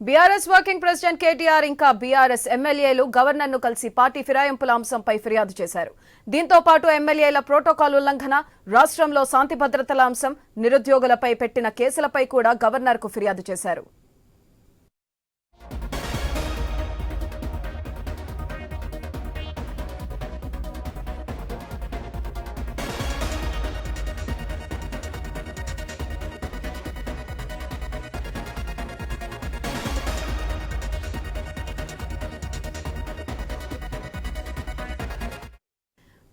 BRS working president KTR ఇంకా BRS ఎమ్మెల్యేలు governor ను కలిసి పార్టీ ఫిరాయింపుల అంశంపై ఫిర్యాదు చేశారు. దీంతో పాటు ఎమ్మెల్యేల ప్రోటోకాల్ ఉల్లంఘన, రాష్ట్రంలో శాంతి భద్రతల అంశం, నిరుద్యోగులపై పెట్టిన కేసులపై కూడా గవర్నర్ కు ఫిర్యాదు చేశారు.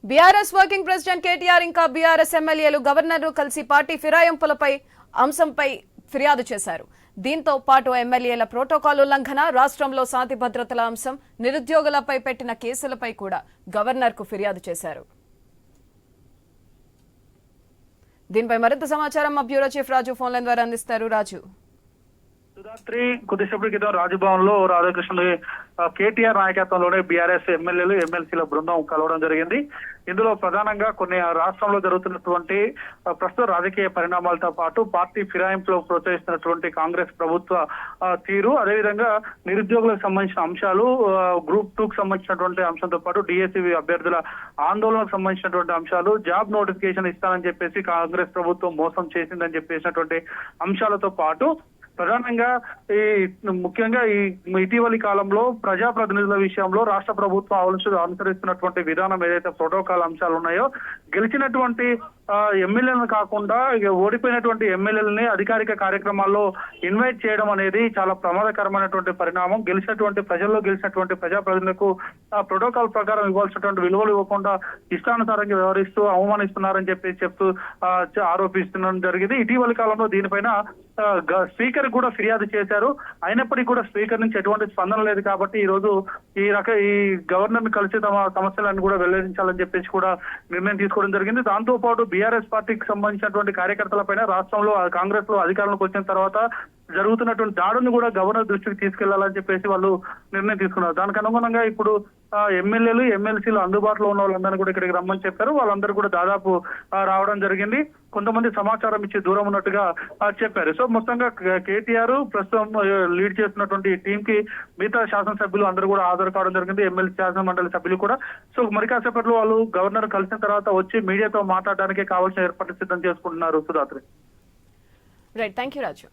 బీఆర్ఎస్ వర్కింగ్ ప్రెసిడెంట్ కేటీఆర్ ఇంకా బీఆర్ఎస్ ఎమ్మెల్యేలు గవర్నర్ ను కలిసి పార్టీ ఫిరాయింపులపై అంశంపై ఫిర్యాదు చేశారు. దీంతో పాటు ఎమ్మెల్యేల ప్రోటోకాల్ ఉల్లంఘన, రాష్ట్రంలో శాంతి భద్రతల అంశం, నిరుద్యోగులపై పెట్టిన కేసులపై కూడా గవర్నర్ కు ఫిర్యాదు చేశారు. దీనిపై మరింత సమాచారం మా బ్యూరో చీఫ్ రాజు ఫోన్ లైన్ ద్వారా అందిస్తారు. రాజు, రాత్రి కొద్దిసేపటి క్రితం రాజభవన్ లో రాధాకృష్ణ కేటీఆర్ నాయకత్వంలోనే బీఆర్ఎస్ ఎమ్మెల్యేలు ఎమ్మెల్సీల బృందం కలవడం జరిగింది. ఇందులో ప్రధానంగా కొన్ని రాష్ట్రంలో జరుగుతున్నటువంటి ప్రస్తుత రాజకీయ పరిణామాలతో పాటు పార్టీ ఫిరాయింపులో ప్రోత్సహిస్తున్నటువంటి కాంగ్రెస్ ప్రభుత్వ తీరు, అదేవిధంగా నిరుద్యోగులకు సంబంధించిన అంశాలు, గ్రూప్ 2కు సంబంధించినటువంటి అంశంతో పాటు డిఎస్సి అభ్యర్థుల ఆందోళనకు సంబంధించినటువంటి అంశాలు, జాబ్ నోటిఫికేషన్ ఇస్తానని చెప్పేసి కాంగ్రెస్ ప్రభుత్వం మోసం చేసిందని చెప్పేసినటువంటి అంశాలతో పాటు ప్రధానంగా ముఖ్యంగా ఈ ఇటీవలి కాలంలో ప్రజాప్రతినిధుల విషయంలో రాష్ట్ర ప్రభుత్వం అనుసరిస్తున్నటువంటి విధానం ఏదైతే ప్రోటోకాల్ అంశాలు ఉన్నాయో, గెలిచినటువంటి ఎమ్మెల్యేలను కాకుండా ఓడిపోయినటువంటి ఎమ్మెల్యేలని అధికారిక కార్యక్రమాల్లో ఇన్వైట్ చేయడం అనేది చాలా ప్రమాదకరమైనటువంటి పరిణామం. ప్రజల్లో గెలిచినటువంటి ప్రజాప్రతినిధులకు ఆ ప్రోటోకాల్ ప్రకారం ఇవ్వాల్సినటువంటి విలువలు ఇవ్వకుండా ఇష్టానుసారంగా వ్యవహరిస్తూ అవమానిస్తున్నారని చెప్తూ ఆరోపిస్తుండడం జరిగింది. ఇటీవలి కాలంలో దీనిపైన స్పీకర్ కూడా ఫిర్యాదు చేశారు. అయినప్పటికీ కూడా స్పీకర్ నుంచి ఎటువంటి స్పందన లేదు. కాబట్టి ఈ రోజు ఈ గవర్నర్ ని కలిసి తమ సమస్యలను కూడా వెల్లడించాలని చెప్పేసి కూడా నిర్ణయం తీసుకోవడం జరిగింది. దాంతో పాటు బీఆర్ఎస్ పార్టీకి సంబంధించినటువంటి కార్యకర్తలపైన రాష్ట్రంలో కాంగ్రెస్ లో అధికారంలోకి వచ్చిన తర్వాత జరుగుతున్నటువంటి దాడులను కూడా గవర్నర్ దృష్టికి తీసుకెళ్లాలని చెప్పేసి వాళ్ళు నిర్ణయం తీసుకున్నారు. దానికి అనుగుణంగా ఇప్పుడు ఎమ్మెల్యేలు ఎమ్మెల్సీలు అందుబాటులో ఉన్న వాళ్ళందరినీ కూడా ఇక్కడికి రమ్మని చెప్పారు. వాళ్ళందరూ కూడా దాదాపు రావడం జరిగింది. కొంతమంది సమాచారం ఇచ్చి దూరం ఉన్నట్టుగా చెప్పారు. సో మొత్తంగా కేటీఆర్ ప్రస్తుతం లీడ్ చేస్తున్నటువంటి టీం కి మిగతా శాసనసభ్యులు అందరూ కూడా హాజరు కావడం జరిగింది. ఎమ్మెల్సీ శాసన మండలి సభ్యులు కూడా. సో మరి కాసేపట్లో వాళ్ళు గవర్నర్ కలిసిన తర్వాత వచ్చి మీడియాతో మాట్లాడడానికి కావాల్సిన ఏర్పాట్లు సిద్ధం చేసుకుంటున్నారు. Sudhatri. Right, thank you Raju.